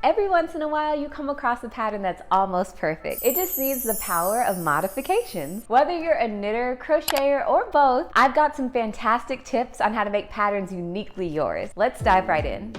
Every once in a while, you come across a pattern that's almost perfect. It just needs the power of modifications. Whether you're a knitter, crocheter, or both, I've got some fantastic tips on how to make patterns uniquely yours. Let's dive right in.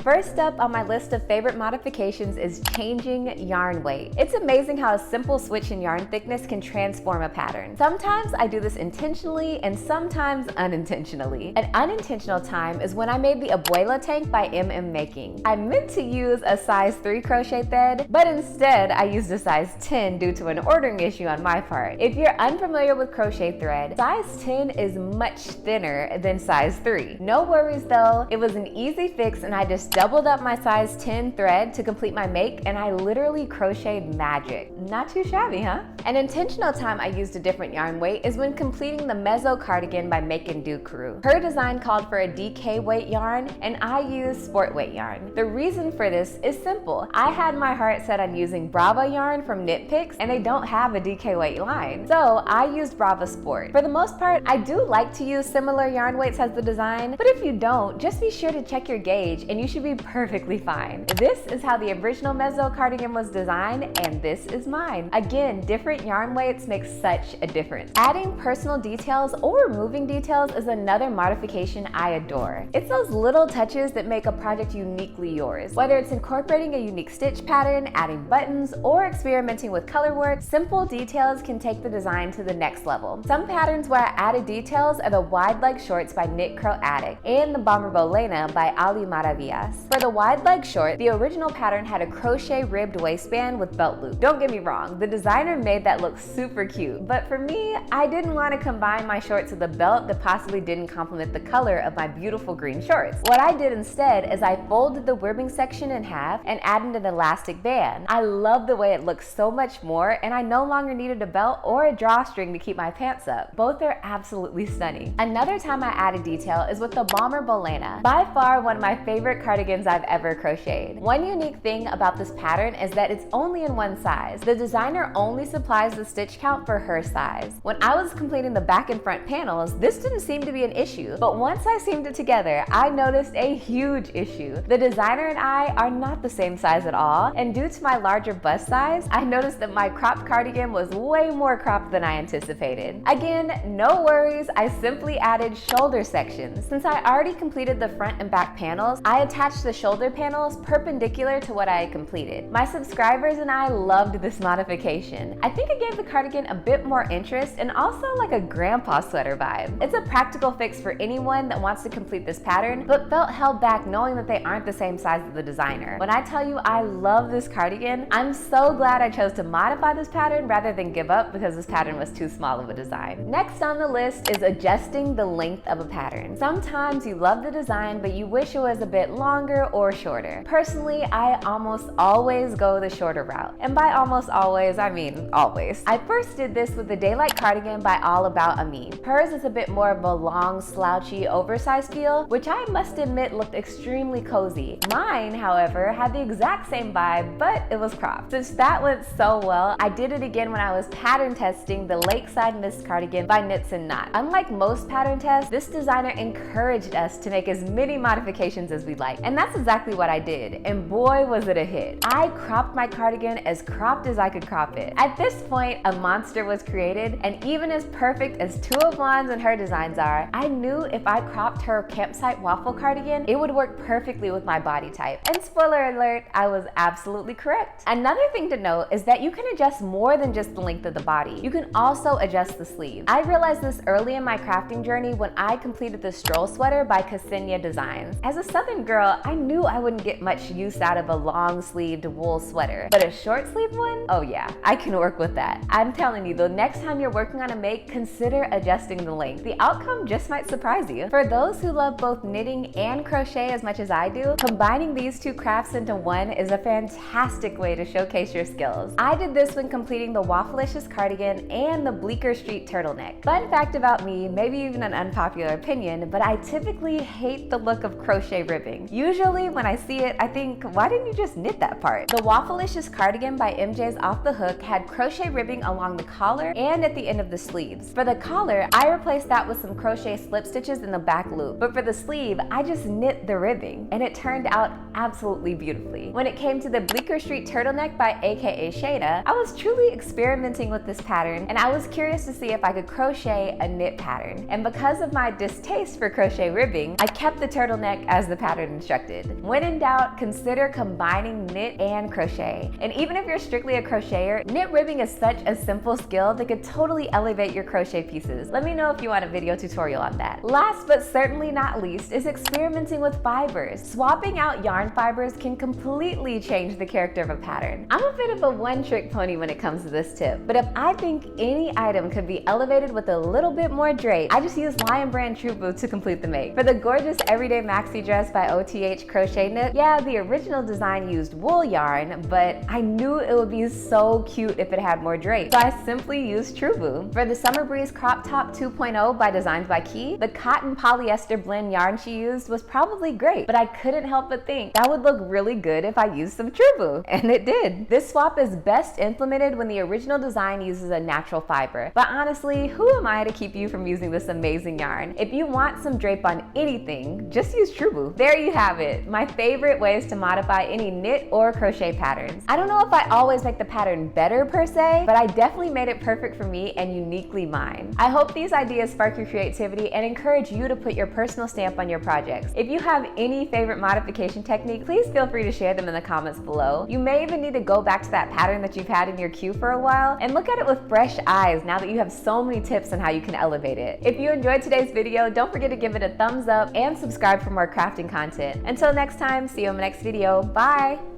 First up on my list of favorite modifications is changing yarn weight. It's amazing how a simple switch in yarn thickness can transform a pattern. Sometimes I do this intentionally and sometimes unintentionally. An unintentional time is when I made the Abuela tank by MM Making. I meant to use a size 3 crochet thread, but instead I used a size 10 due to an ordering issue on my part. If you're unfamiliar with crochet thread, size 10 is much thinner than size 3. No worries though, it was an easy fix and I just doubled up my size 10 thread to complete my make, and I literally crocheted magic. Not too shabby, huh? An intentional time I used a different yarn weight is when completing the Mezzo cardigan by Make and Do Crew. Her design called for a DK weight yarn, and I used sport weight yarn. The reason for this is simple. I had my heart set on using Brava yarn from Knit Picks, and they don't have a DK weight line. So I used Brava Sport. For the most part, I do like to use similar yarn weights as the design, but if you don't, just be sure to check your gauge and you should be perfectly fine. This is how the original Mezzo cardigan was designed, and this is mine. Again, different yarn weights make such a difference. Adding personal details or removing details is another modification I adore. It's those little touches that make a project uniquely yours. Whether it's incorporating a unique stitch pattern, adding buttons, or experimenting with color work, simple details can take the design to the next level. Some patterns where I added details are the wide leg shorts by Knit Crow Attic and the Bomber Bolena by Ali Maravillas. For the wide leg short, the original pattern had a crochet ribbed waistband with belt loop. Don't get me wrong, the designer made that look super cute, but for me, I didn't want to combine my shorts with a belt that possibly didn't complement the color of my beautiful green shorts. What I did instead is I folded the ribbing section in half and added an elastic band. I love the way it looks so much more, and I no longer needed a belt or a drawstring to keep my pants up. Both are absolutely stunning. Another time I added detail is with the Bomber Bolena, by far one of my favorite cardigans I've ever crocheted. One unique thing about this pattern is that it's only in one size. The designer only supplies the stitch count for her size. When I was completing the back and front panels, this didn't seem to be an issue, but once I seamed it together, I noticed a huge issue. The designer and I are not the same size at all, and due to my larger bust size, I noticed that my cropped cardigan was way more cropped than I anticipated. Again, no worries, I simply added shoulder sections. Since I already completed the front and back panels, I attached the shoulder panels perpendicular to what I had completed. My subscribers and I loved this modification. I think it gave the cardigan a bit more interest and also like a grandpa sweater vibe. It's a practical fix for anyone that wants to complete this pattern but felt held back knowing that they aren't the same size as the designer. When I tell you I love this cardigan, I'm so glad I chose to modify this pattern rather than give up because this pattern was too small of a design. Next on the list is adjusting the length of a pattern. Sometimes you love the design but you wish it was a bit longer or shorter. Personally, I almost always go the shorter route. And by almost always, I mean always. I first did this with the Daylight cardigan by All About Amin. Hers is a bit more of a long, slouchy, oversized feel, which I must admit looked extremely cozy. Mine, however, had the exact same vibe, but it was cropped. Since that went so well, I did it again when I was pattern testing the Lakeside Mist cardigan by Knits and Knots. Unlike most pattern tests, this designer encouraged us to make as many modifications as we like, and that's exactly what I did, and boy was it a hit. I cropped my cardigan as cropped as I could crop it. At this point, a monster was created, and even as perfect as Two of Wands and her designs are, I knew if I cropped her campsite waffle cardigan, it would work perfectly with my body type. And spoiler alert, I was absolutely correct. Another thing to note is that you can adjust more than just the length of the body. You can also adjust the sleeve. I realized this early in my crafting journey when I completed the stroll sweater by Ksenia Designs. As a Southern girl, I knew I wouldn't get much use out of a long-sleeved wool sweater, but a short-sleeved one? Oh yeah, I can work with that. I'm telling you, the next time you're working on a make, consider adjusting the length. The outcome just might surprise you. For those who love both knitting and crochet as much as I do, combining these two crafts into one is a fantastic way to showcase your skills. I did this when completing the Waffleicious cardigan and the Bleecker Street turtleneck. Fun fact about me, maybe even an unpopular opinion, but I typically hate the look of crochet ribbing. Usually when I see it, I think, why didn't you just knit that part? The Waffleicious cardigan by MJ's Off the Hook had crochet ribbing along the collar and at the end of the sleeves. For the collar, I replaced that with some crochet slip stitches in the back loop. But for the sleeve, I just knit the ribbing, and it turned out absolutely beautifully. When it came to the Bleecker Street turtleneck by AKA Shayna, I was truly experimenting with this pattern, and I was curious to see if I could crochet a knit pattern. And because of my distaste for crochet ribbing, I kept the turtleneck as the pattern instructed. When in doubt, consider combining knit and crochet. And even if you're strictly a crocheter, knit ribbing is such a simple skill that could totally elevate your crochet pieces. Let me know if you want a video tutorial on that. Last but certainly not least is experimenting with fibers. Swapping out yarn fibers can completely change the character of a pattern. I'm a bit of a one-trick pony when it comes to this tip, but if I think any item could be elevated with a little bit more drape, I just use Lion Brand True Blue to complete the make. For the gorgeous Everyday Maxi Dress by OTH Crochet Nook, yeah, the original design used wool yarn, but I knew it would be so cute if it had more drape, so I simply used True Blue. For the Summer Breeze Crop Top 2.0 by Designs by Key, the cotton polyester blend yarn she used was probably great, but I couldn't help but think that would look really good if I used some True Blue, and it did. This swap is best implemented when the original design uses a natural fiber, but honestly, who am I to keep you from using this amazing yarn? If you want some drape on anything, just use True Blue. There you have it, my favorite ways to modify any knit or crochet patterns. I don't know if I always make the pattern better per se, but I definitely made it perfect for me and uniquely mine. I hope these ideas spark your creativity and encourage you to put your personal stamp on your projects. If you have any favorite modification technique, please feel free to share them in the comments below. You may even need to go back to that pattern that you've had in your queue for a while and look at it with fresh eyes now that you have so many tips on how you can elevate it. If you enjoyed today's video, don't forget to give it a thumbs up and subscribe for more crafting content. Until next time, see you in my next video. Bye!